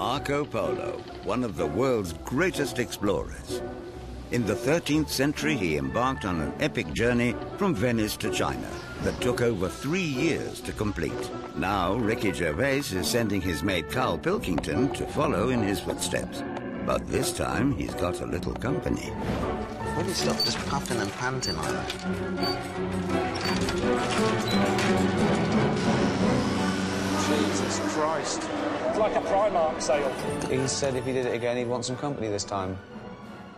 Marco Polo, one of the world's greatest explorers. In the 13th century, he embarked on an epic journey from Venice to China that took over 3 years to complete. Now, Ricky Gervais is sending his mate Carl Pilkington to follow in his footsteps. But this time, he's got a little company. Will you stop just puffing and panting like that? Jesus Christ. It's like a Primark sale. He said if he did it again, he'd want some company this time.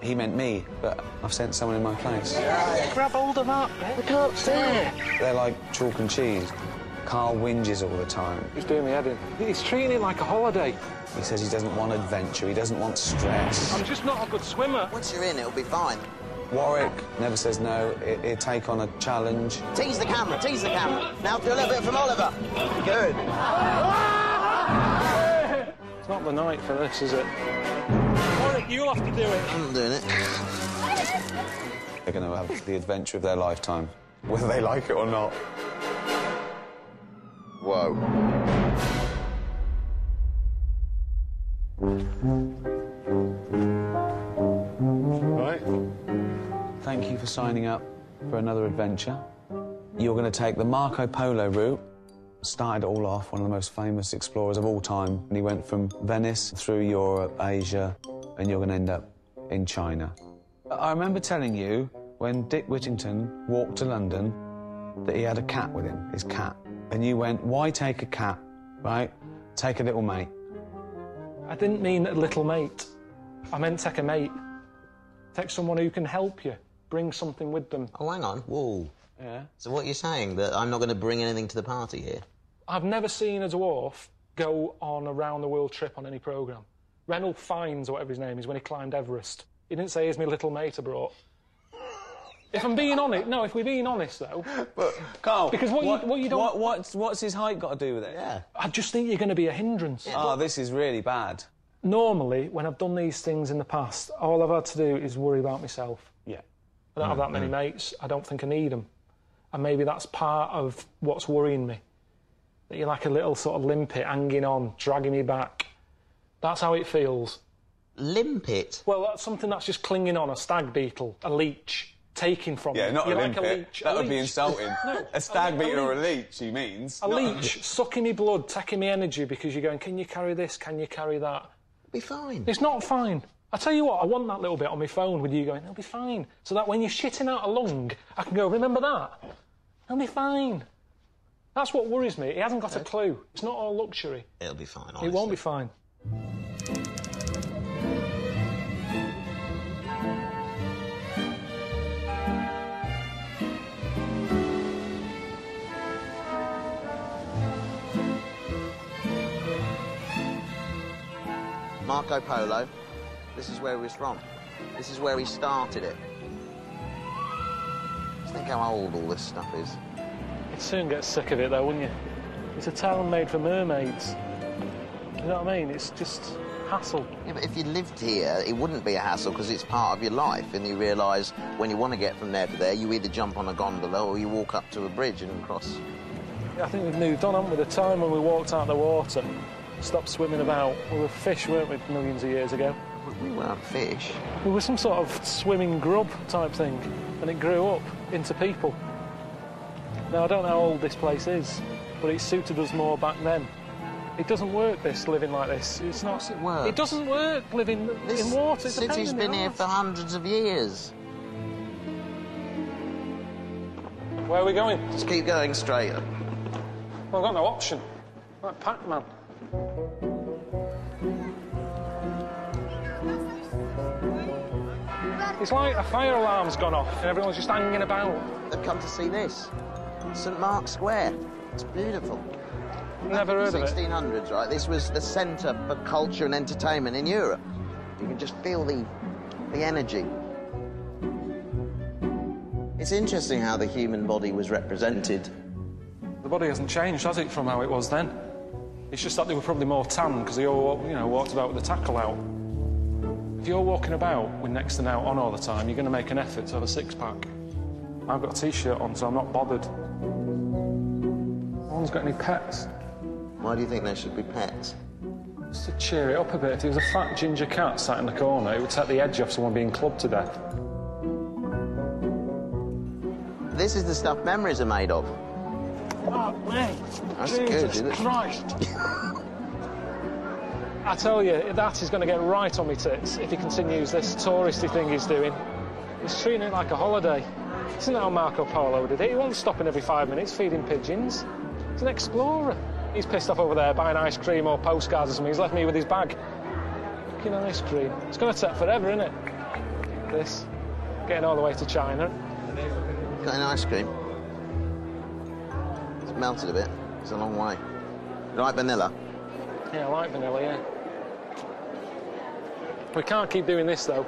He meant me, but I've sent someone in my place. Yeah. Grab hold of that. We can't see it. They're like chalk and cheese. Carl whinges all the time. He's doing me head in. He's treating it like a holiday. He says he doesn't want adventure, he doesn't want stress. I'm just not a good swimmer. Once you're in, it'll be fine. Warwick never says no. He'd take on a challenge. Tease the camera, tease the camera. Now do a little bit from Oliver. Good. It's not the night for this, is it? Warwick, you'll have to do it. I'm doing it. They're going to have the adventure of their lifetime, whether they like it or not. Whoa. Right. Thank you for signing up for another adventure. You're going to take the Marco Polo route. Started it all off, one of the most famous explorers of all time. And he went from Venice through Europe, Asia, and you're going to end up in China. I remember telling you when Dick Whittington walked to London that he had a cat with him, his cat. And you went, why take a cat, right? Take a little mate. I didn't mean a little mate. I meant take a mate. Take someone who can help you, bring something with them. Oh, hang on. Whoa. Yeah. So what you're saying, that I'm not going to bring anything to the party here? I've never seen a dwarf go on a round-the-world trip on any programme. Reynold Fiennes, or whatever his name is, when he climbed Everest. He didn't say, here's my little mate I brought. If I'm being honest... No, if we're being honest, though... But, Carl, because what you don't... What's his height got to do with it? Yeah. I just think you're going to be a hindrance. Yeah, oh, this is really bad. Normally, when I've done these things in the past, all I've had to do is worry about myself. Yeah. I don't have that many mates. I don't think I need them. And maybe that's part of what's worrying me. That you're like a little sort of limpet hanging on, dragging me back. That's how it feels. Limpet? Well, that's something that's just clinging on, a stag beetle, a leech, taking from you. Yeah, not you're a like limpet. a leech. That would be insulting. No, a stag beetle or a leech, he means. A leech sucking me blood, taking me energy because you're going, can you carry this, can you carry that? It'll be fine. It's not fine. I tell you what, I want that little bit on my phone with you going, it'll be fine. So that when you're shitting out a lung, I can go, remember that? It'll be fine. That's what worries me. He hasn't got a clue. It's not all luxury. It'll be fine, honestly. It won't be fine. Marco Polo, this is where he was from. This is where he started it. Just think how old all this stuff is. You'd soon get sick of it, though, wouldn't you? It's a town made for mermaids. You know what I mean? It's just hassle. Yeah, but if you lived here, it wouldn't be a hassle because it's part of your life, and you realise when you want to get from there to there, you either jump on a gondola or you walk up to a bridge and cross. Yeah, I think we've moved on, haven't we? The time when we walked out the water, stopped swimming about. We were fish, weren't we, millions of years ago? We weren't fish. We were some sort of swimming grub type thing, and it grew up into people. Now, I don't know how old this place is, but it suited us more back then. It doesn't work, this, living like this. It's not... Of course it works. It doesn't work, living in water. This city's been here for hundreds of years. Where are we going? Just keep going straight. Well, I've got no option. Like Pac-Man. It's like a fire alarm's gone off and everyone's just hanging about. They've come to see this. St Mark's Square. It's beautiful. Never heard of it. 1600s, right? This was the centre for culture and entertainment in Europe. You can just feel the energy. It's interesting how the human body was represented. The body hasn't changed, has it, from how it was then? It's just that they were probably more tan because they all, you know, walked about with the tackle out. If you're walking about with next to now on all the time, you're going to make an effort to have a six-pack. I've got a T-shirt on, so I'm not bothered. No one's got any pets. Why do you think there should be pets? Just to cheer it up a bit, if there was a fat ginger cat sat in the corner, it would take the edge off someone being clubbed to death. This is the stuff memories are mate of. Oh, mate. That's good, isn't it? Christ. I tell you, that is going to get right on me tits if he continues this touristy thing he's doing. He's treating it like a holiday. Isn't that how Marco Polo did it? He wasn't stopping every 5 minutes feeding pigeons. He's an explorer. He's pissed off over there buying ice cream or postcards or something. He's left me with his bag. Fucking ice cream. It's going to take forever, isn't it? This. Getting all the way to China. Got an ice cream? It's melted a bit. It's a long way. You like vanilla? Yeah, I like vanilla, yeah. We can't keep doing this, though.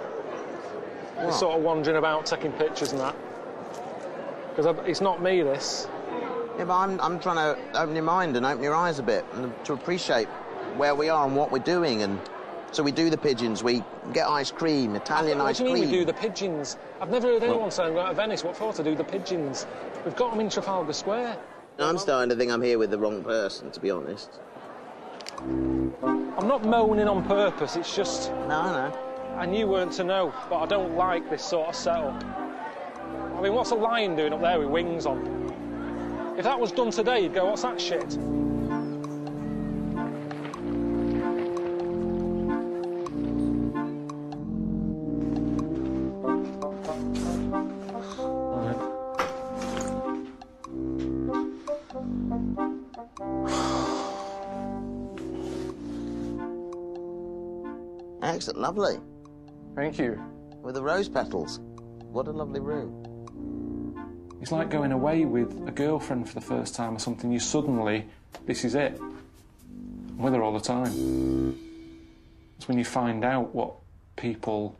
We're sort of wandering about, taking pictures and that. Because it's not me, this. Yeah, but I'm trying to open your mind and open your eyes a bit and to appreciate where we are and what we're doing. And so we do the pigeons, we get ice cream, Italian ice cream. What do you mean we do the pigeons? I've never heard anyone saying, go to Venice, what for to do the pigeons? We've got them in Trafalgar Square. I'm starting to think I'm here with the wrong person, to be honest. I'm not moaning on purpose, it's just... No, I know. I knew you weren't to know, but I don't like this sort of setup. I mean, what's a lion doing up there with wings on? If that was done today, you'd go, what's that shit? Excellent, lovely. Thank you. With the rose petals. What a lovely room. It's like going away with a girlfriend for the first time or something. You suddenly, this is it. I'm with her all the time. It's when you find out what people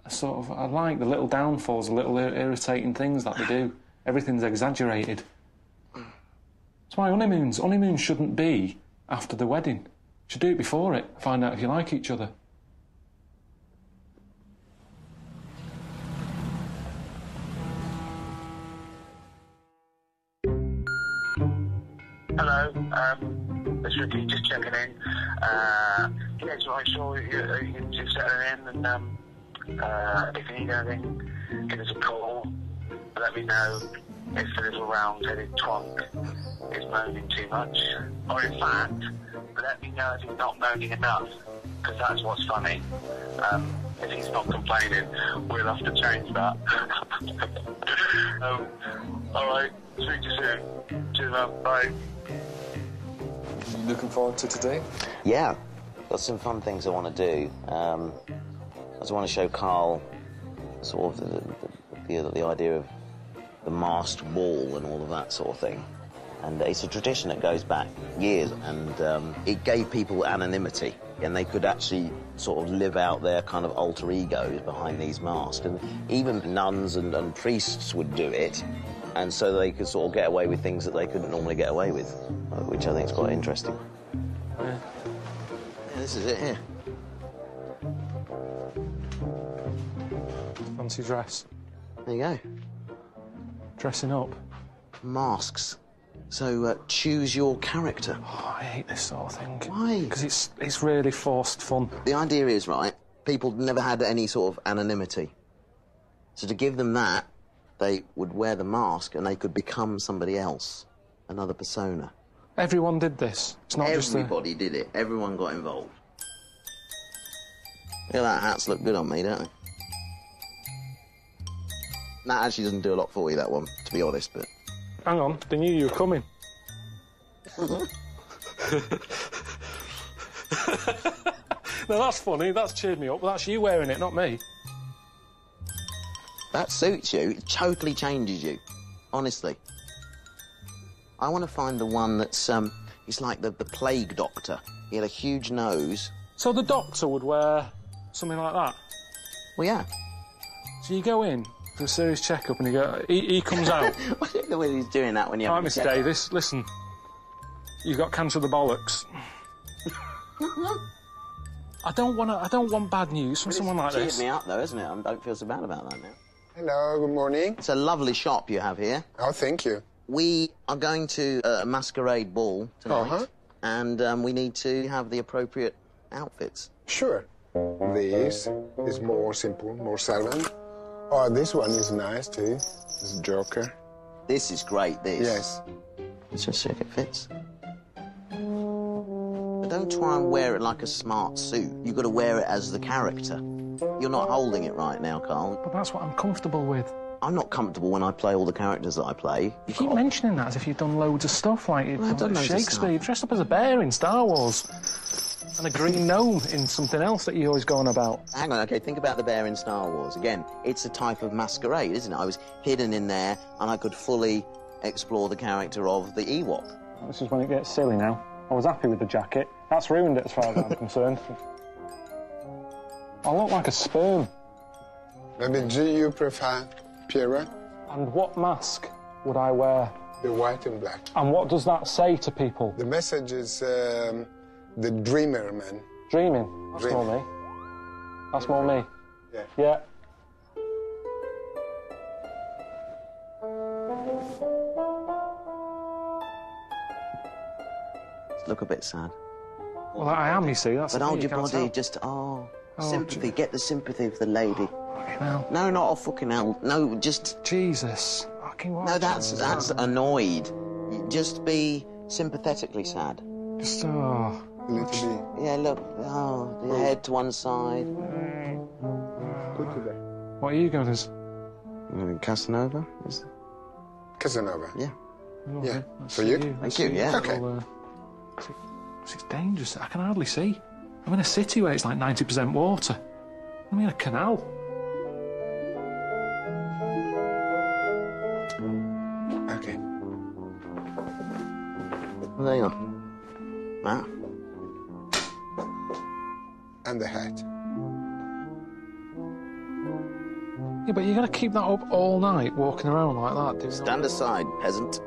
are sort of... I like the little downfalls, the little irritating things that they do. Everything's exaggerated. That's why honeymoons shouldn't be after the wedding. You should do it before it. Find out if you like each other. Hello, it's Ricky, just checking in. Yeah, just want to make sure you're settling in and if you need anything, give us a call. Let me know if the little round-headed twonk is moaning too much. Or in fact, let me know if he's not moaning enough, because that's what's funny. If he's not complaining, we'll have to change that. Alright, speak to you soon. Cheers, man. Bye. You looking forward to today? Yeah, got some fun things I want to do. I just want to show Carl sort of the idea of the masked ball and all of that sort of thing. And it's a tradition that goes back years, and it gave people anonymity, and they could actually sort of live out their kind of alter egos behind these masks. And even nuns and priests would do it, and so they could sort of get away with things that they couldn't normally get away with, which I think is quite interesting. Yeah, this is it here. Fancy dress. There you go. Dressing up. Masks. So choose your character. Oh, I hate this sort of thing. Why? Because it's really forced fun. The idea is, right, people never had any sort of anonymity. So to give them that, they would wear the mask and they could become somebody else, another persona. Everyone did this. It's not just everybody did it. Everyone got involved. Look at that, hats look good on me, don't they? That actually doesn't do a lot for you, that one, to be honest, but... Hang on, they knew you were coming. No, that's funny, that's cheered me up, but that's you wearing it, not me. That suits you, it totally changes you, honestly. I want to find the one that's, he's like the plague doctor. He had a huge nose. So the doctor would wear something like that? Well, yeah. So you go in for a serious checkup and you go, he comes out. I don't know whether he's doing that when you're... Right, Mr Davis, listen. You've got cancer of the bollocks. I don't want bad news from someone like this. It's cheered me up, though, isn't it? I don't feel so bad about that now. Hello, good morning. It's a lovely shop you have here. Oh, thank you. We are going to a masquerade ball tonight. and we need to have the appropriate outfits. Sure. This is more simple, more servant. Oh, this one is nice too. This Joker. This is great, this. Yes. Let's just see if it fits. But don't try and wear it like a smart suit. You've got to wear it as the character. You're not holding it right now, Carl. But that's what I'm comfortable with. I'm not comfortable when I play all the characters that I play. You keep mentioning that as if you've done loads of stuff, like you've I've done done loads of Shakespeare. stuff. You've dressed up as a bear in Star Wars. And a green gnome in something else that you always go on about. Hang on, OK, think about the bear in Star Wars. Again, it's a type of masquerade, isn't it? I was hidden in there, and I could fully explore the character of the Ewok. This is when it gets silly now. I was happy with the jacket. That's ruined it as far as I'm concerned. I look like a sperm. Maybe do you prefer Pierrot? And what mask would I wear? The white and black. And what does that say to people? The message is the dreamer man. Dreaming. That's Dreaming. more me. That's more me. Yeah. Yeah. Look a bit sad. Well, I am, you see. That's But the thing, hold you your can't body, tell. just, Oh, sympathy. Get the sympathy of the lady. Fucking hell. No, not a fucking hell. No, just... Jesus. Fucking what? No, that's annoyed. Just be sympathetically sad. Just, A little bit. Yeah, look, the head to one side. Put it there. What are you going as? Casanova? Casanova. Yeah. Oh, Yeah. okay. Let's For see you? Thank see you, yeah. Okay. Well, it's dangerous. I can hardly see. I'm in a city where it's like 90% water. I'm in a canal. Okay. Well, there you are. That. And the hat. Yeah, but you're going to keep that up all night, walking around like that, doing Stand aside, peasant.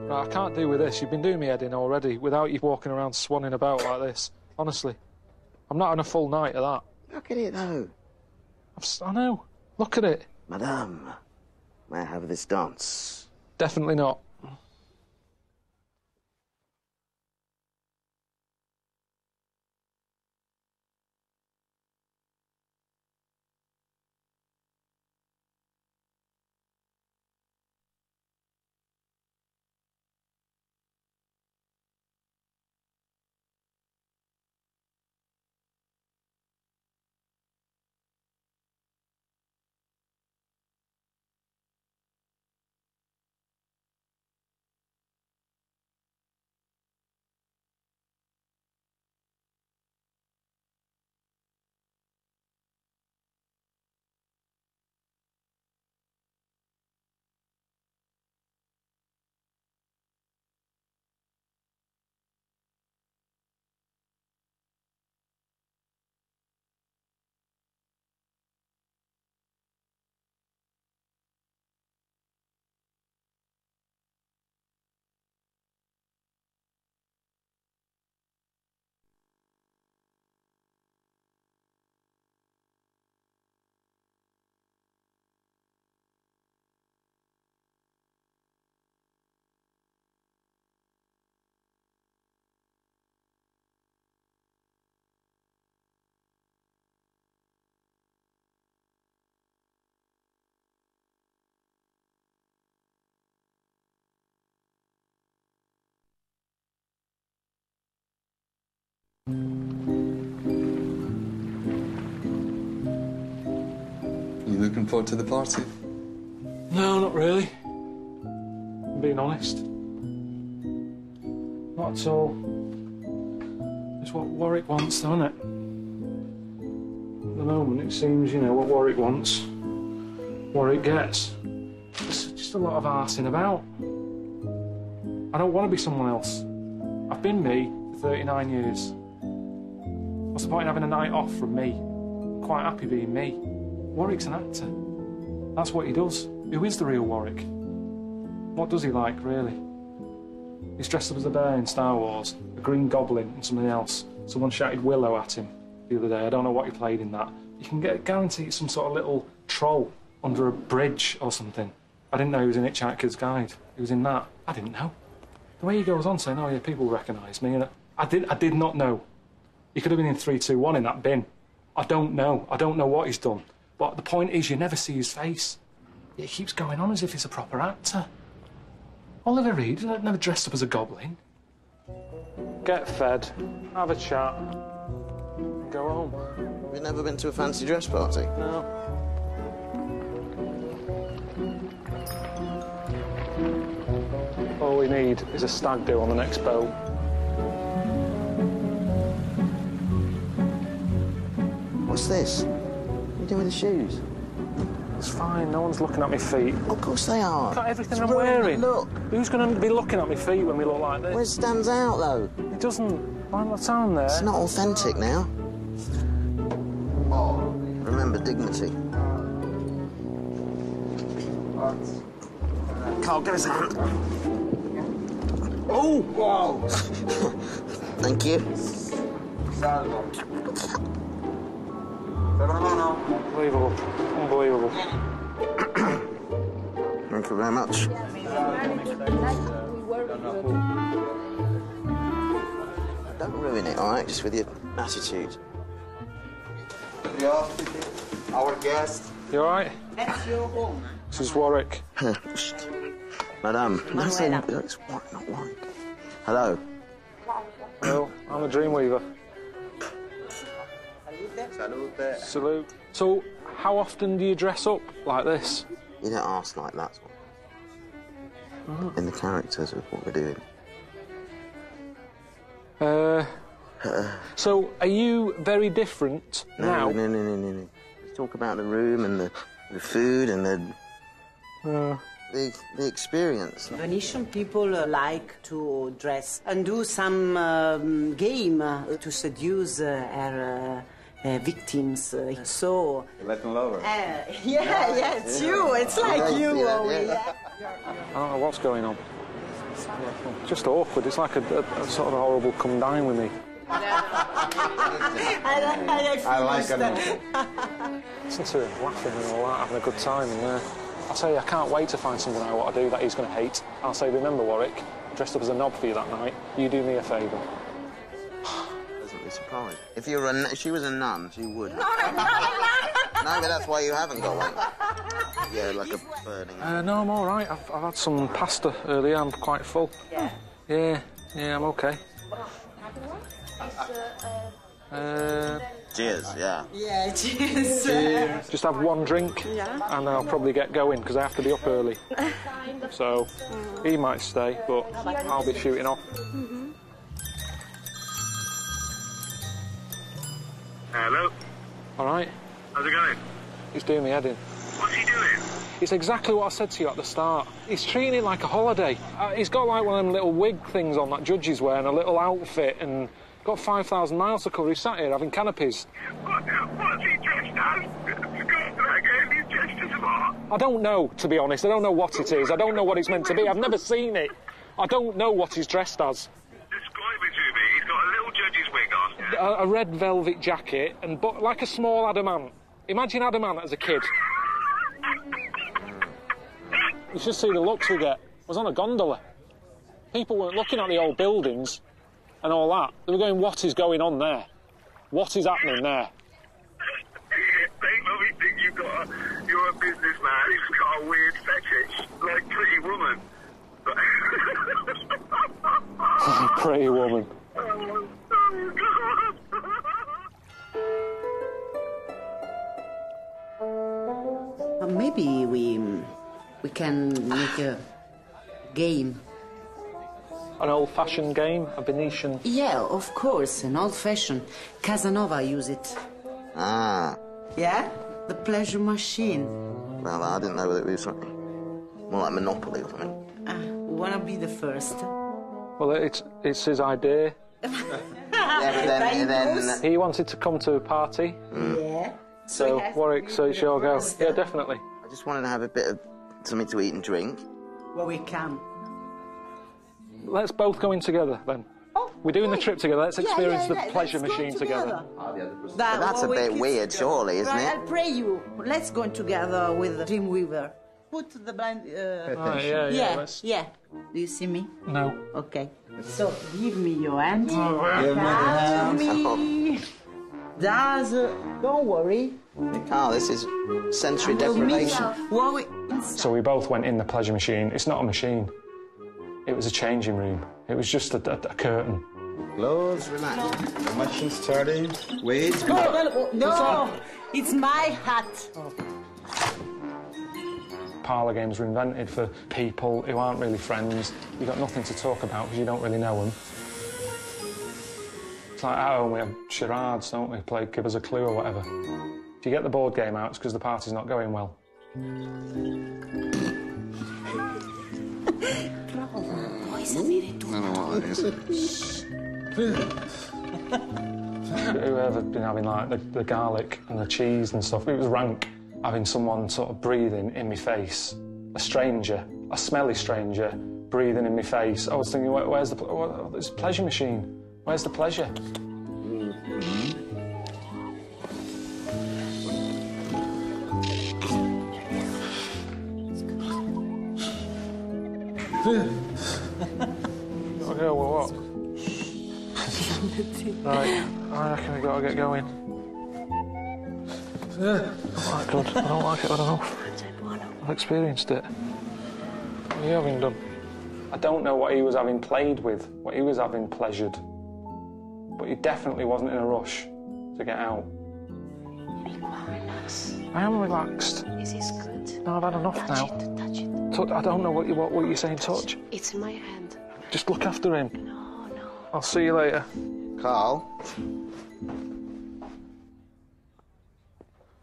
Right, I can't do with this. You've been doing me head in already without you walking around swanning about like this. Honestly. I'm not on a full night of that. Look at it, though. I know. Look at it. Madame, may I have this dance? Definitely not. You looking forward to the party? No, not really. I'm being honest. Not at all. It's what Warwick wants, though, isn't it? At the moment, it seems, you know, what Warwick wants, Warwick gets. There's just a lot of arsing about. I don't want to be someone else. I've been me for 39 years. What's the point in having a night off from me? I'm quite happy being me. Warwick's an actor. That's what he does. Who is the real Warwick? What does he like, really? He's dressed up as a bear in Star Wars, a green goblin and something else. Someone shouted Willow at him the other day. I don't know what he played in that. You can guarantee it's some sort of little troll under a bridge or something. I didn't know he was in Hitchhiker's Guide. He was in that. I didn't know. The way he goes on saying, oh, yeah, people recognise me, and I did not know. He could have been in 3, 2, 1 in that bin. I don't know. I don't know what he's done. But the point is, you never see his face. He keeps going on as if he's a proper actor. Oliver Reed never dressed up as a goblin. Get fed, have a chat, and go home. Have you never been to a fancy dress party? No. All we need is a stag do on the next boat. What's this? What are you doing with the shoes? It's fine, no one's looking at my feet. Of course they are. Look at everything It's I'm ruining wearing. the look. Who's going to be looking at my feet when we look like this? Well, it stands out, though. It doesn't. Why am I down there? It's not authentic now. Remember dignity. Carl, give us a hand. Oh! Wow! Thank you. Unbelievable. Unbelievable. Thank you very much. Don't ruin it, all right? Just with your attitude. Our guest. You all right? That's your home. This is Warwick. Madame. Manuela. It's white, not white. Hello. Hello, I'm a dreamweaver. Salute. Salute. So, how often do you dress up like this? You don't ask like that. In the characters of what we're doing. So, are you very different now? No. Let's talk about the room and the food and the experience. Venetian people like to dress and do some game to seduce her victims. So. Latin lover. Yeah, it's you. It's like you. I don't know what's going on. Just awkward. It's like a sort of horrible come dine with me. I like him. Listen to him laughing and all that, having a good time. And I'll tell you, I can't wait to find something I want to do that he's going to hate. I'll say, remember, Warwick, I dressed up as a knob for you that night. You do me a favour. Pleasantly surprised. If she was a nun, she would. No, No, but that's why you haven't got one. Yeah, like a burning. No, I'm all right. I've had some pasta earlier. I'm quite full. Yeah, I'm okay. Cheers, yeah. Yeah, cheers. Just have one drink, and I'll probably get going because I have to be up early. So he might stay, but I'll be shooting off. Hello? All right? How's it going? He's doing me head in. What's he doing? It's exactly what I said to you at the start. He's treating it like a holiday. He's got like one of them little wig things on that judges wear and a little outfit and got 5,000 miles to cover. He's sat here having canopies. What's he dressed as? Go again, he's dressed as what? I don't know, to be honest. I don't know what it is. I don't know what it's meant to be. I've never seen it. I don't know what he's dressed as. Describe it to me. He's got a little judge's wig on. A red velvet jacket and like a small Adamant. Imagine Adamant as a kid. You should see the looks we get. I was on a gondola. People weren't looking at the old buildings and all that. They were going, what is going on there? What is happening there? They probably think you're a businessman who's got a weird fetish, like Pretty Woman. Pretty Woman. Oh, God. Maybe we can make a game. An old-fashioned game, a Venetian... Yeah, of course, an old-fashioned. Casanova use it. Ah. Yeah? The pleasure machine. Well, I didn't know whether it was something more like Monopoly or something. Wanna be the first? Well, it's his idea. Yeah, but then... He wanted to come to a party. Yeah. So, Warwick, so it's your go. Yeah, definitely. I just wanted to have a bit of something to eat and drink. Well, we can. Let's both go in together, then. Oh, We're doing the trip together. Let's experience the let's pleasure go machine together. That's a bit weird, surely, isn't right, it? I'll pray you. Let's go together with Dreamweaver. put the blind... yeah. Do you see me? No. Okay. So, give me your hand. Give me the hand. Me. Don't worry. Hey, Carl, this is sensory deprivation. Worry. So we both went in the pleasure machine. It's not a machine. It was a changing room. It was just a curtain. Close, relax. The machine's starting. Wait. No, it's my hat. Parlour games were invented for people who aren't really friends. You've got nothing to talk about because you don't really know them. It's like at home we have charades, don't we? Play Give Us a Clue or whatever. If you get the board game out, it's because the party's not going well. Whoever been having like the garlic and the cheese and stuff, it was rank. Having someone sort of breathing in my face, a stranger, a smelly stranger, breathing in my face. I was thinking, where's the this pleasure machine? Where's the pleasure? Okay, well, what? Right, I reckon we gotta get going. Oh, good. I don't like it, I don't know. I've experienced it. What are you having done? I don't know what he was having played with, what he was having pleasured. But he definitely wasn't in a rush to get out. Relax. I am relaxed. This is good. No, I've had enough now. Touch it. I don't know what you're saying, touch. It's in my hand. Just look after him. No. I'll see you later. Carl?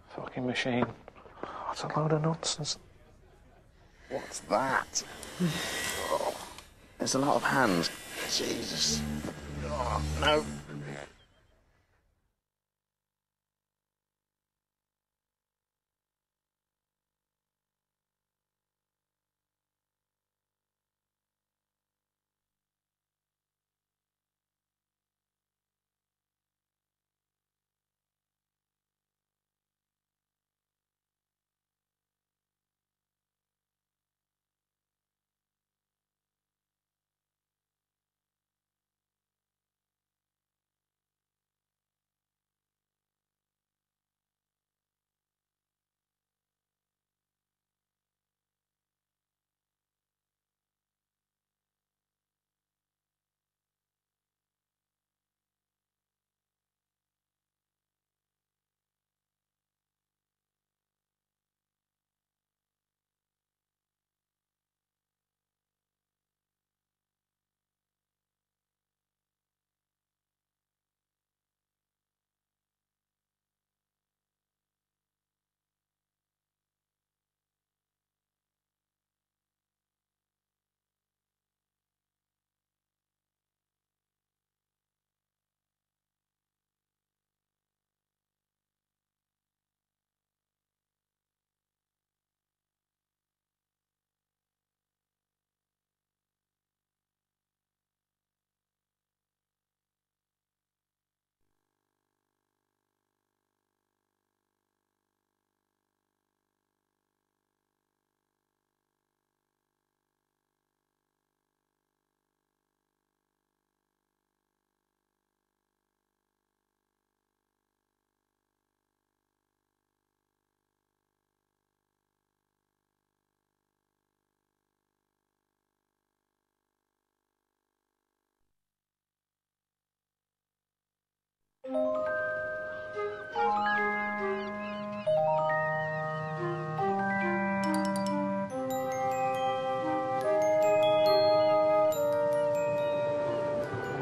Fucking machine. That's a load of nonsense. What's that? Oh, there's a lot of hands. Jesus. Oh, no.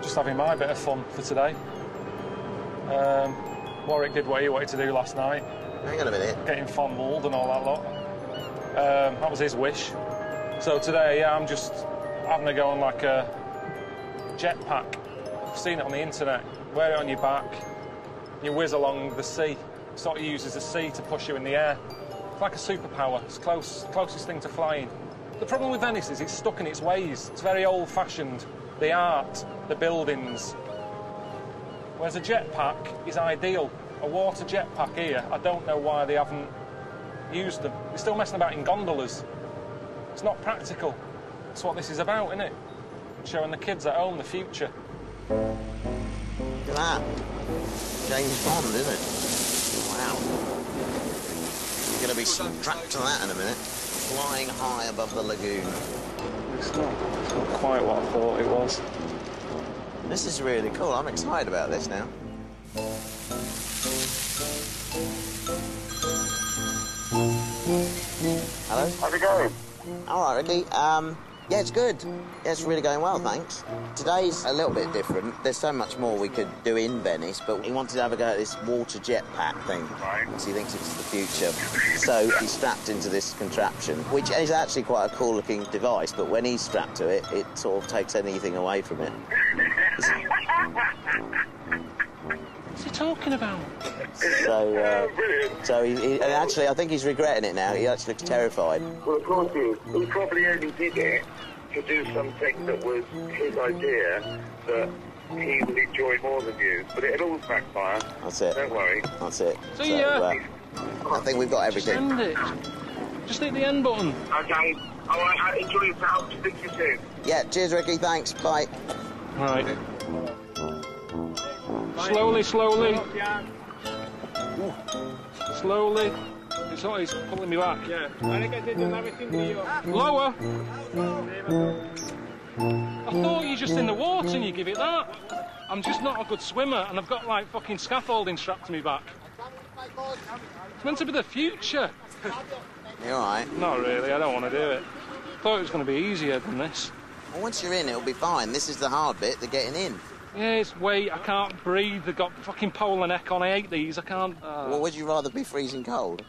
Just having my bit of fun for today. Warwick did what he wanted to do last night. Hang on a minute. Getting fondled and all that lot. That was his wish. So today, I'm just having a go on like a jetpack. I've seen it on the internet. Wear it on your back. You whiz along the sea. Sort of uses the sea to push you in the air. It's like a superpower. It's closest thing to flying. The problem with Venice is it's stuck in its ways. It's very old-fashioned. The art, the buildings. Whereas a jetpack is ideal. A water jetpack here, I don't know why they haven't used them. They're still messing about in gondolas. It's not practical. That's what this is about, isn't it? Showing the kids at home the future. Look at that. James Bond, isn't it? Wow. You're going to be strapped to that in a minute. Flying high above the lagoon. It's not quite what I thought it was. This is really cool. I'm excited about this now. Hello? How's it going? All right, Ricky. Yeah, it's good. Yeah, it's really going well, thanks. Today's a little bit different. There's so much more we could do in Venice, but he wanted to have a go at this water jetpack thing. Right. Because he thinks it's the future. So he's strapped into this contraption, which is actually quite a cool-looking device, but when he's strapped to it, it sort of takes anything away from it. What's he talking about? So he and actually, I think he's regretting it now. He actually looks terrified. Well, of course he is. He probably only did it to do something that was his idea that he would enjoy more than you. But it'll all backfire. That's it. Don't worry. That's it. See ya. I think we've got Just everything. end it. Just hit the end button. Okay. All right. Enjoy yourself. Speak to you soon. Yeah, cheers, Ricky. Thanks. Bye. Right. Slowly, slowly. Slowly. He's pulling me back, yeah. Lower. I thought you're just in the water and you give it that. I'm just not a good swimmer and I've got like fucking scaffolding strapped to me back. It's meant to be the future. You all right? Not really, I don't want to do it. Thought it was going to be easier than this. Well, once you're in, it'll be fine. This is the hard bit, the getting in. Yeah, it's weight, I can't breathe, they've got fucking polar neck on, I hate these, I can't... Well, would you rather be freezing cold?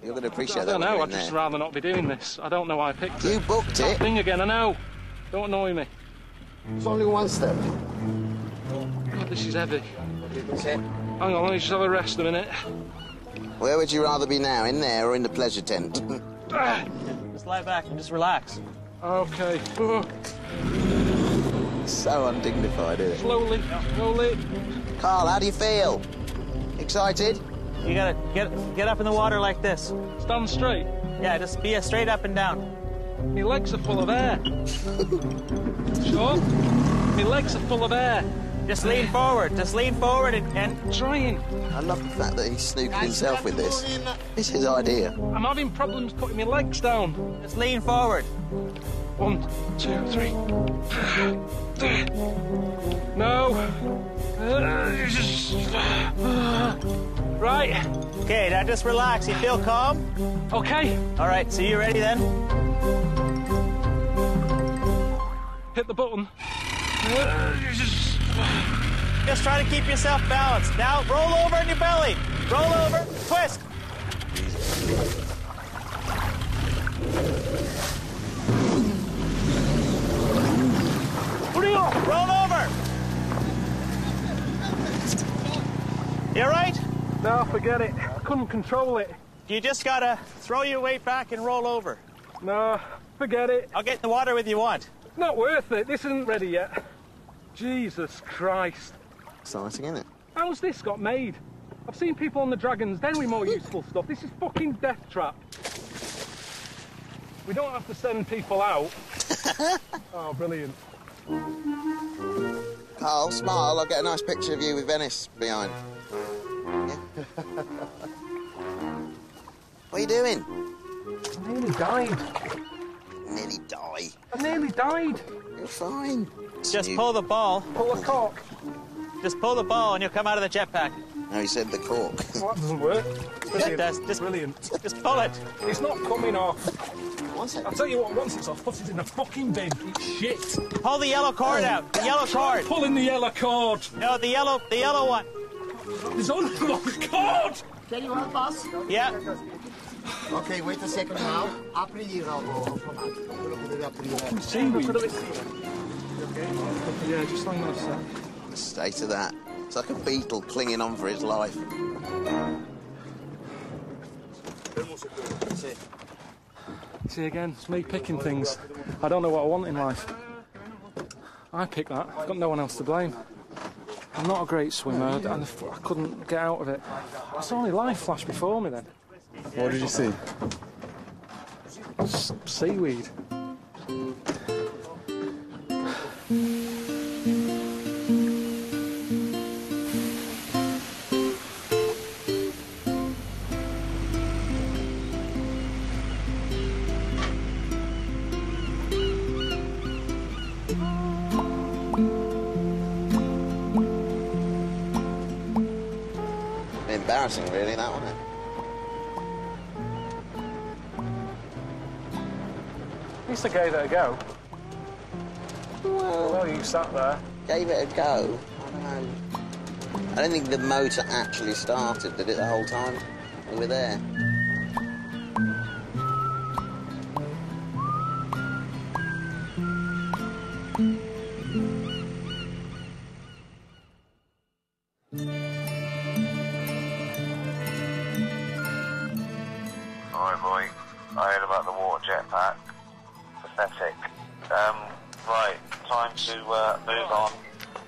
You're going to appreciate I that don't when know, you're I'd in just there. rather not be doing this. I don't know why I picked it. You booked That it. thing again, I know. Don't annoy me. It's only one step. God, this is heavy. That's it. Hang on, let me just have a rest a minute. Where would you rather be now, in there or in the pleasure tent? Just lie back and just relax. Okay. So undignified, isn't it? Slowly, slowly. Carl, how do you feel? Excited? You gotta get up in the water like this. Stand straight. Yeah, just be straight up and down. My legs are full of air. Sure? My legs are full of air. Just lean forward. Just lean forward and Trying. I love the fact that he's snooping himself with this. It's his idea. I'm having problems putting my legs down. just lean forward. 1, 2, 3. No. Right. Okay, now just relax. You feel calm? Okay. All right, so you ready then? Hit the button. Just try to keep yourself balanced. Now roll over on your belly. Roll over, twist. Roll over. You all right? No, forget it. I couldn't control it. You just gotta throw your weight back and roll over. No, forget it. I'll get in the water with you want. Not worth it. This isn't ready yet. Jesus Christ. Exciting, isn't it? How's this got made? I've seen people on the Dragon's Den with more useful stuff. This is fucking death trap. We don't have to send people out. Oh, brilliant. Carl, smile. I'll get a nice picture of you with Venice behind. Yeah. What are you doing? I nearly died. Nearly die. I nearly died. You're fine. Just You- pull the ball. Pull a cork. Just pull the ball and you'll come out of the jetpack. No, he said the cork. Well, that doesn't work. Brilliant. does. Just- Brilliant. Just pull it. It's not coming off. What's it? I'll tell you what, once it's off, put it in the fucking bin. It's shit. Pull the yellow cord out. The yellow Try cord. pulling the yellow cord. No, the yellow one. There's only one cord. Can you help us? Yeah. Okay, wait a second now. Apri il robo automatico, quello che deve aprire. Seaweed. Yeah, just hang on a sec. The state of that. It's like a beetle clinging on for his life. See again, it's me picking things. I don't know what I want in life. I picked that. I've got no one else to blame. I'm not a great swimmer, and I couldn't get out of it. I saw my life flash before me then. What did you see? Seaweed. Embarrassing, really, that, wasn't it? At least I gave it a go. Well, you sat there. Gave it a go? I don't know. I don't think the motor actually started, did it, the whole time we were there? Sorry, boy. I heard about the water jetpack. Pathetic. Right, time to move on.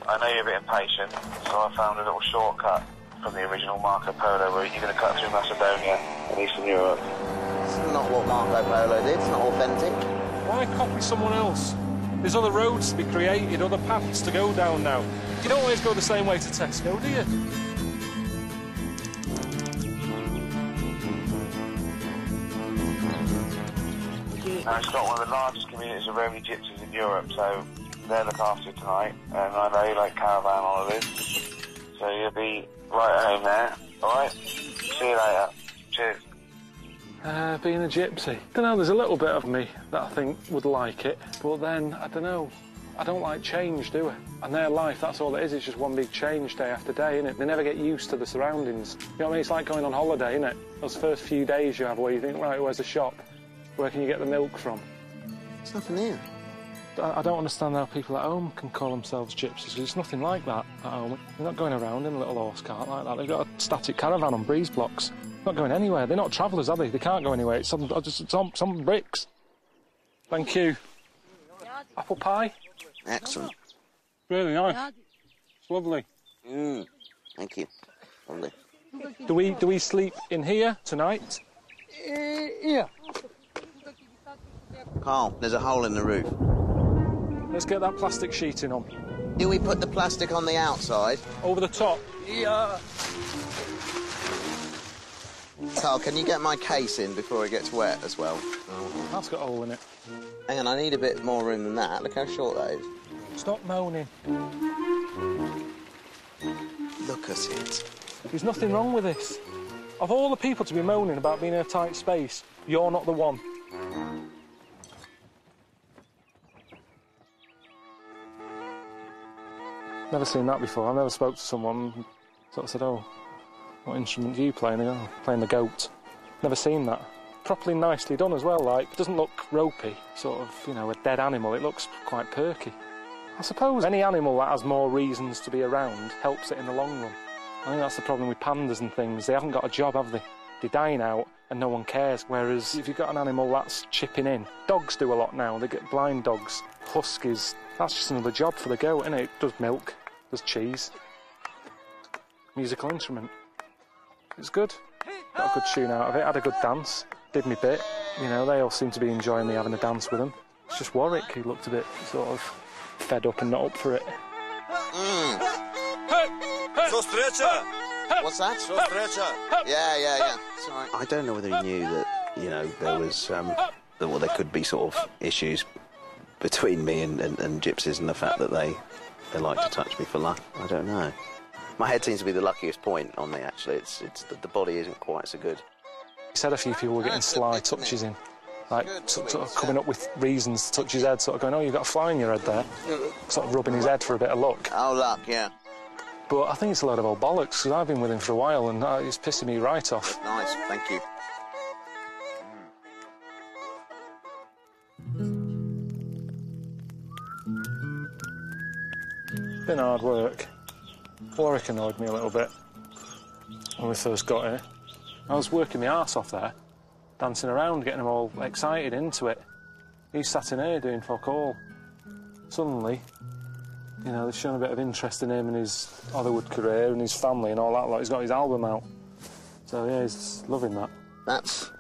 I know you're a bit impatient, so I found a little shortcut from the original Marco Polo route. You're going to cut through Macedonia and Eastern Europe. It's not what Marco Polo did, it's not authentic. Why copy someone else? There's other roads to be created, other paths to go down now. You don't always go the same way to Tesco, do you? Now, it's got one of the largest communities of Romany gypsies in Europe, so they'll look after you tonight. And I know you like caravan holidays, so you'll be right at home there. All right? See you later. Cheers. Being a gypsy. I don't know, there's a little bit of me that I think would like it, but then, I don't know, I don't like change, do I? And their life, that's all it is, it's just one big change day after day, innit? They never get used to the surroundings. You know what I mean? It's like going on holiday, innit? Those first few days you have where you think, right, where's the shop? Where can you get the milk from? There's nothing here. I don't understand how people at home can call themselves gypsies, because it's nothing like that at home. They're not going around in a little horse cart like that. They've got a static caravan on breeze blocks. They're not going anywhere. They're not travellers, are they? They can't go anywhere. It's some bricks. Thank you. Apple pie? Excellent. Really nice. It's lovely. Thank you. Lovely. Do we sleep in here tonight? Yeah. Carl, there's a hole in the roof. Let's get that plastic sheeting on. Do we put the plastic on the outside? Over the top? Yeah. Carl, can you get my case in before it gets wet as well? That's got a hole in it. Hang on, I need a bit more room than that. Look how short that is. Stop moaning. Look at it. There's nothing wrong with this. Of all the people to be moaning about being in a tight space, you're not the one. Never seen that before. I've never spoke to someone and sort of said, oh, what instrument do you play? And they go, oh, playing the goat. Never seen that. Properly nicely done as well, like, it doesn't look ropey, sort of, you know, a dead animal. It looks quite perky. I suppose any animal that has more reasons to be around helps it in the long run. I think that's the problem with pandas and things. They haven't got a job, have they? They're dying out and no one cares. Whereas if you've got an animal that's chipping in, dogs do a lot now. They get blind dogs, huskies. That's just another job for the goat, isn't it? It does milk, does cheese. Musical instrument. It's good. Got a good tune out of it. Had a good dance. Did me bit. You know, they all seem to be enjoying me having a dance with them. It's just Warwick who looked a bit sort of fed up and not up for it. What's that? Yeah. Sorry. I don't know whether he knew that, you know, there was, well, there could be sort of issues between me and gypsies and the fact that they like to touch me for luck. I don't know. My head seems to be the luckiest point on me, actually. It's the body isn't quite so good. He said a few people were getting sly touches in. Like, sort of coming up with reasons to touch his head, sort of going, oh, you've got a fly in your head there. Sort of rubbing his head for a bit of luck. Oh, luck, yeah. But I think it's a load of old bollocks, because I've been with him for a while and it's pissing me right off. Nice, thank you. It's been hard work. Warwick annoyed me a little bit when we first got here. I was working my arse off there, dancing around, getting them all excited into it. He's sat in here doing fuck all. Suddenly, you know, they've shown a bit of interest in him and his Hollywood career and his family and all that. Like, he's got his album out. So, yeah, he's loving that. That's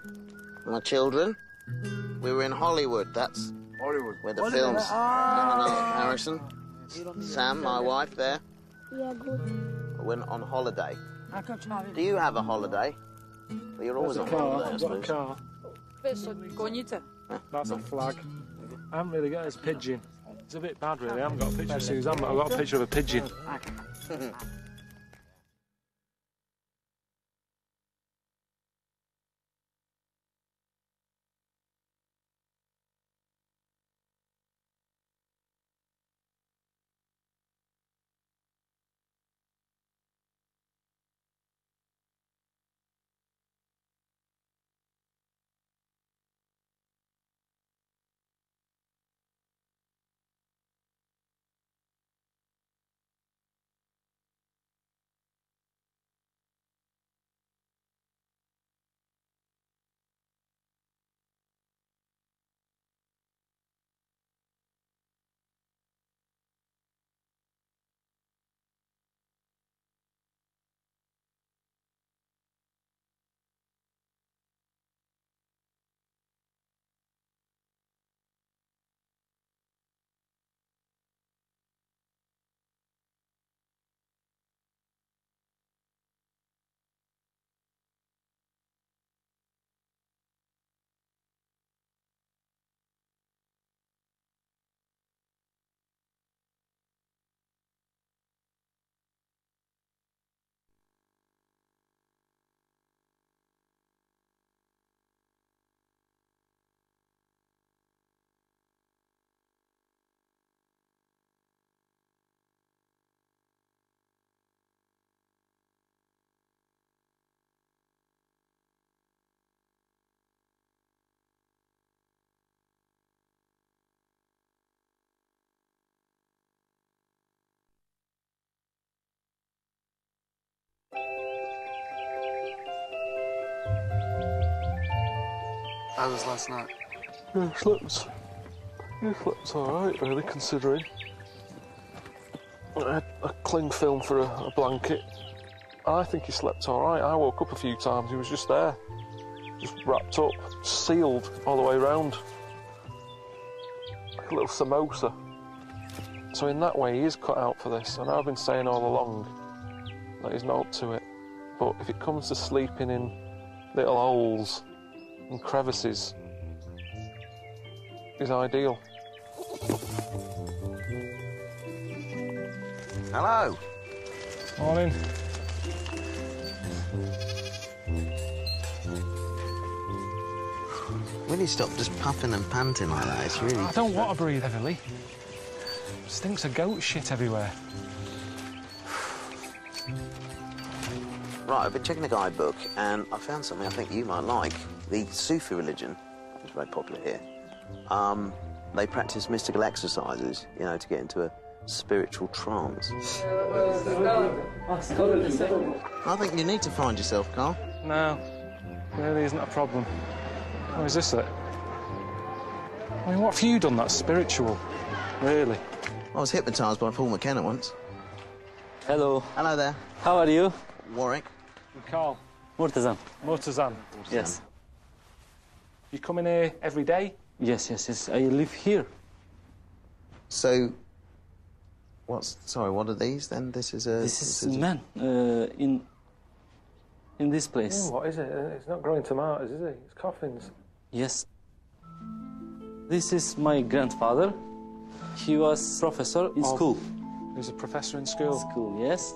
my children. We were in Hollywood. That's Hollywood. where the films. Harrison, Sam, my wife, there. Yeah, good. We went on holiday. Do you have a holiday? Well, you're always on holiday, I I've got a suppose. car. Gonice. That's a flag. I haven't really got his pigeon. It's a bit bad, really. I haven't got a picture of Suzanne, but I've got a picture of a pigeon. How was last night? Yeah, slept alright, really, considering. I had a cling film for a blanket. I think he slept alright. I woke up a few times, he was just there. Just wrapped up, sealed all the way round. Like a little samosa. So in that way, he is cut out for this. And I've been saying all along that he's not up to it. But if it comes to sleeping in little holes and crevices, he's ideal. Hello. Morning. Will you stop just puffing and panting like that? It's really... I don't want to breathe heavily. Stinks of goat shit everywhere. Right, I've been checking the guidebook and I found something I think you might like. The Sufi religion, which is very popular here, they practice mystical exercises, you know, to get into a spiritual trance. I think you need to find yourself, Carl. No, really isn't a problem. Oh, is this it? I mean, what have you done that's spiritual, really? I was hypnotised by Paul McKenna once. Hello. Hello there. How are you? Warwick. And Carl. Murtazan. Murtazan. Yes. You come in here every day? Yes. I live here. So, sorry, what are these then? This is a... This is man, in this place. What is it? It's not growing tomatoes, is it? It's coffins. Yes. This is my grandfather. He was professor in school. He was a professor in school? School, yes.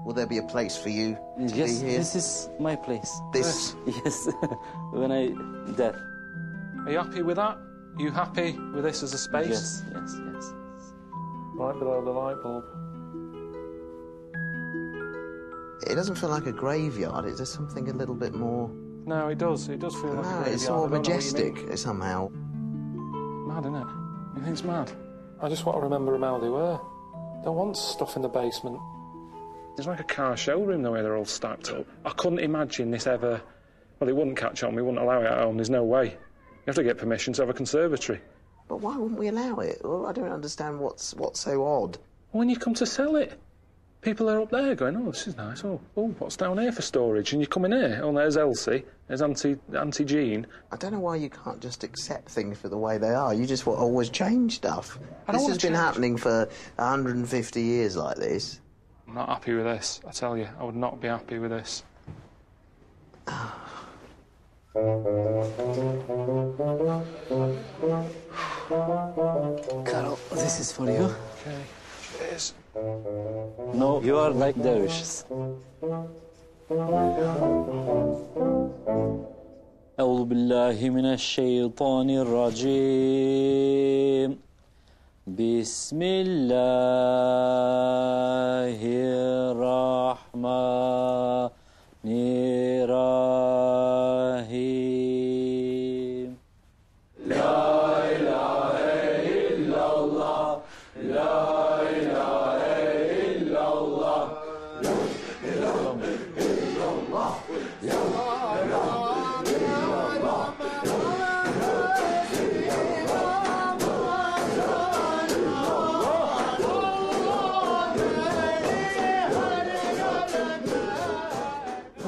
Will there be a place for you to be Yes, here? this is my place. This? Yes, when I dead. Are you happy with that? Are you happy with this as a space? Yes. Right below the light bulb. It doesn't feel like a graveyard. It's just something a little bit more... No, it does. It does feel like a graveyard. It's more majestic somehow. Mad, isn't it? You think it's mad? I just want to remember them how they were. Don't want stuff in the basement. It's like a car showroom, the way they're all stacked up. I couldn't imagine this ever... Well, it wouldn't catch on. We wouldn't allow it at home. There's no way. You have to get permission to have a conservatory. But why wouldn't we allow it? Well, I don't understand what's so odd. When you come to sell it, People are up there going, oh, this is nice. Oh, what's down here for storage? And you come in here. Oh, there's Elsie. There's Auntie Jean. I don't know why you can't just accept things for the way they are. You just want to always change stuff. This has been happening for 150 years like this. I'm not happy with this, I tell you. I would not be happy with this. Carol, this is for you. Okay, cheers. No, you are like dervishes. أعوذ بالله من الشيطان الرجيم بسم الله الرحمن الرحيم لا إله إلا الله لا إله إلا الله لا إله إلا الله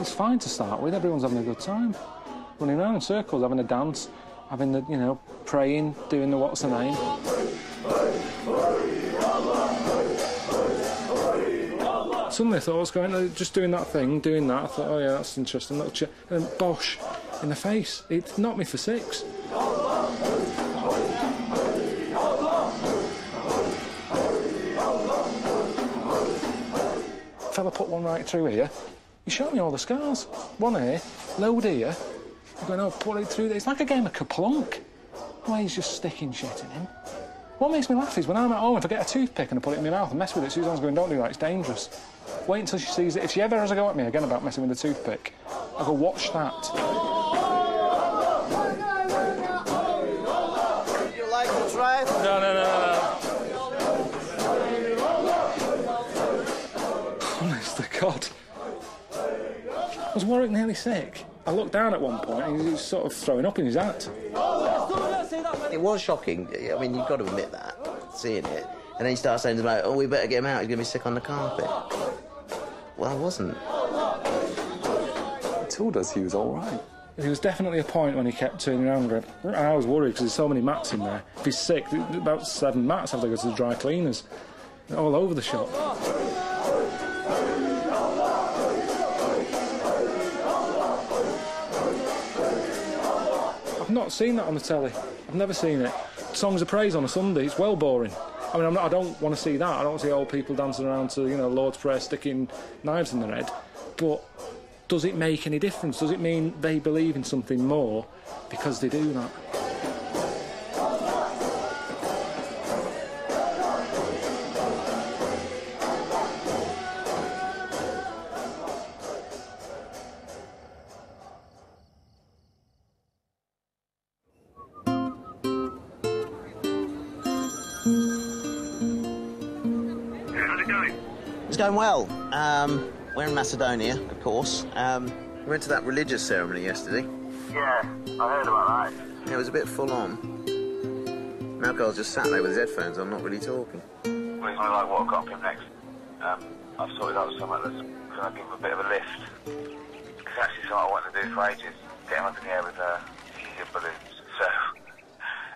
It's fine to start with. Everyone's having a good time. Running around in circles, having a dance, having the, you know, praying, doing the what's the name. Suddenly I thought I was going, just doing that thing, doing that. I thought, oh yeah, that's interesting. Little and then bosh, in the face. It knocked me for 6. Fella put one right through here. He showed me all the scars. One here, load here. I'm going, oh, put it through there. It's like a game of Kaplunk. The way he's just sticking shit in him. What makes me laugh is when I'm at home, if I get a toothpick and I put it in my mouth and mess with it, Suzanne's going, don't do that, it's dangerous. Wait until she sees it. If she ever has a go at me again about messing with the toothpick, I'll go, watch that. You like to try? No. Honest to God. Was Warwick nearly sick? I looked down at one point and he was sort of throwing up in his hat. It was shocking. I mean, you've got to admit that, seeing it. And then he starts saying about, oh, we better get him out, he's going to be sick on the carpet. Well, I wasn't. He told us he was all right. There was definitely a point when he kept turning around and I was worried because there's so many mats in there. If he's sick, about 7 mats have to go to the dry cleaners. All over the shop. I've not seen that on the telly. I've never seen it. Songs of Praise on a Sunday, it's well boring. I mean, I don't want to see that. I don't want to see old people dancing around to, you know, Lord's Prayer, sticking knives in their head. But does it make any difference? Does it mean they believe in something more because they do that? It's going well. We're in Macedonia, of course. We went to that religious ceremony yesterday. Yeah, I heard about that. It was a bit full on. Malcolm's just sat there with his headphones on, not really talking. Well, he's only like, what, I've got him next. I've sorted out something that's going to give him a bit of a lift. It's actually something I wanted to do for ages, get him up in the air with helium balloons. So,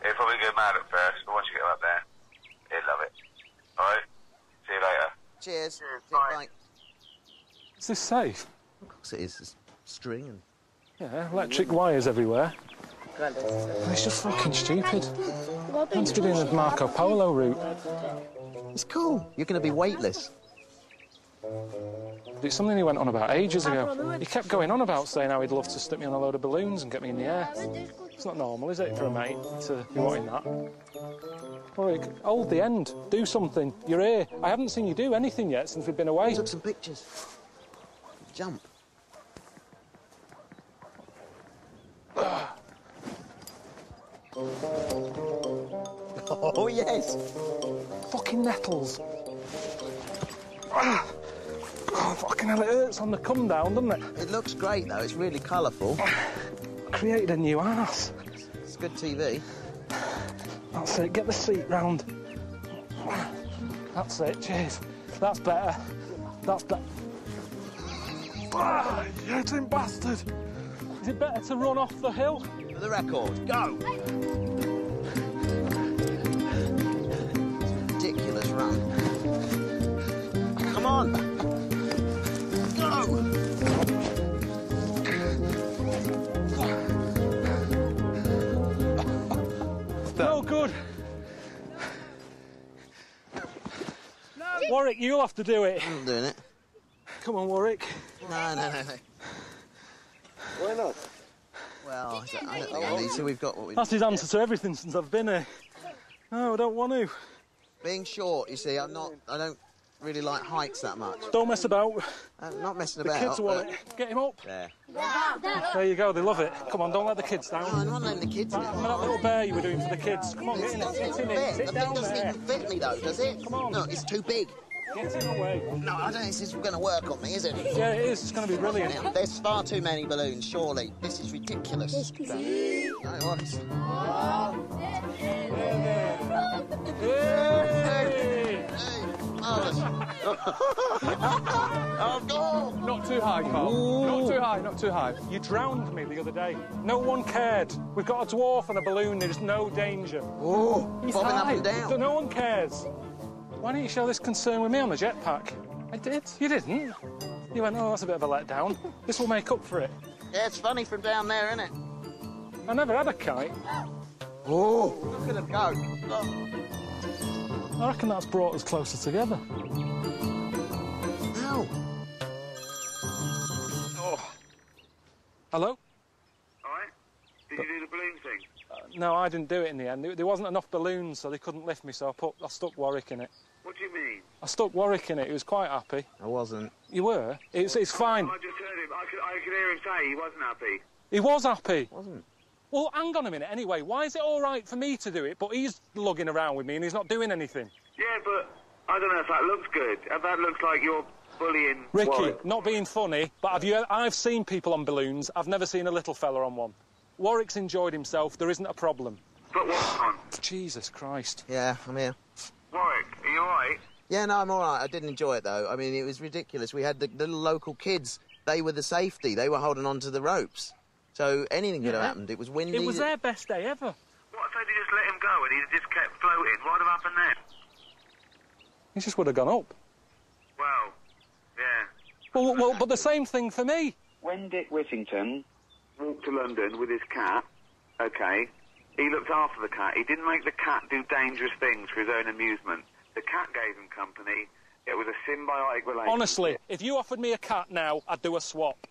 he'll probably go mad at first, but once you get him up there, he'll love it. Alright? See you later. Cheers. Bye. Is this safe? Of course it is. There's string and... Yeah, electric wires everywhere. It's just fucking stupid. Meant to be doing the Marco Polo route. It's cool. You're going to be weightless. It's something he went on about ages ago. He kept going on about saying how he'd love to stick me on a load of balloons and get me in the air. It's not normal, is it, for a mate to be wanting that? Warwick, hold the end. Do something. You're here. I haven't seen you do anything yet since we've been away. I took some pictures. Jump. Oh, yes. Fucking nettles. Oh, fucking hell, it hurts on the come down, doesn't it? It looks great, though. It's really colourful. Created a new ass. It's good TV. That's it. Get the seat round. That's it. Cheers. That's better. That's that. Ah, you tin bastard! Is it better to run off the hill? For the record, go! It's a ridiculous run. Come on! Go! No good. No. Warwick, you'll have to do it. I'm not doing it. Come on, Warwick. No. Why not? Well, I don't think I need to. We've got what we That's his answer to everything since I've been here. No, I don't want to. Being short, you see, I don't really like heights that much. Don't mess about. I'm not messing The about. kids want it. Get him up. There. There you go, they love it. Come on, don't let the kids down. No, I'm not letting the kids down. Remember that little bear you were doing for the kids? Come on, get in it, get in it. Sit The down thing doesn't there. even fit me, though, does it? Come on. No, it's too big. Get in away. No, I don't think this is going to work on me, is it? Yeah, it is. It's going to be brilliant. There's far too many balloons, surely. This is ridiculous. No, it works. Hey! Oh, go! Not too high, Carl. Not too high, not too high. You drowned me the other day. No one cared. We've got a dwarf and a balloon. There's no danger. Oh, He's bobbing up high. and down. No one cares. Why didn't you show this concern with me on the jetpack? I did. You didn't. You went, oh, that's a bit of a letdown. This will make up for it. Yeah, it's funny from down there, isn't it? I never had a kite. Oh, look at him go. I reckon that's brought us closer together. Ow. Oh. Hello? All right. Did you do the balloon thing? No, I didn't do it in the end. There wasn't enough balloons, so they couldn't lift me, so I stuck Warwick in it. What do you mean? I stuck Warwick in it. He was quite happy. I wasn't. You were? It's fine. I just heard him. I could hear him say he wasn't happy. He was happy. Wasn't. Well, hang on a minute. Anyway, why is it all right for me to do it, but he's lugging around with me and he's not doing anything? Yeah, but I don't know if that looks good. If that looks like you're bullying Ricky, Warwick. not being funny, but I've seen people on balloons. I've never seen a little fella on one. Warwick's enjoyed himself. There isn't a problem. Put what on? Jesus Christ. Yeah, I'm here. Warwick, are you all right? Yeah, no, I'm all right. I didn't enjoy it, though. I mean, it was ridiculous. We had the little local kids. They were the safety. They were holding on to the ropes. So anything could have happened. It was windy. It was their best day ever. What if they just let him go and he just kept floating? What would have happened then? He just would have gone up. Well, yeah. Well, but the same thing for me. When Dick Whittington walked to London with his cat, OK, he looked after the cat. He didn't make the cat do dangerous things for his own amusement. The cat gave him company. It was a symbiotic relationship. Honestly, if you offered me a cat now, I'd do a swap.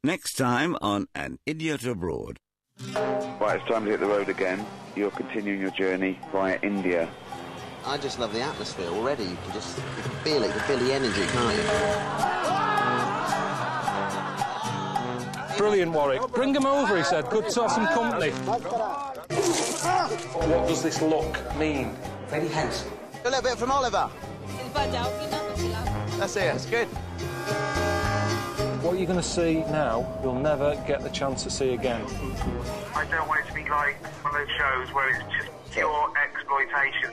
Next time on An Idiot Abroad. Right, it's time to hit the road again. You're continuing your journey via India. I just love the atmosphere already. You can feel it. You can feel the energy, can't you? Brilliant, Warwick. Bring him over, he said. Good to have some company. What does this look mean? Very handsome. A little bit from Oliver. That's it. That's good. What you're going to see now, you'll never get the chance to see again. I don't want it to be like one of those shows where it's just pure exploitation.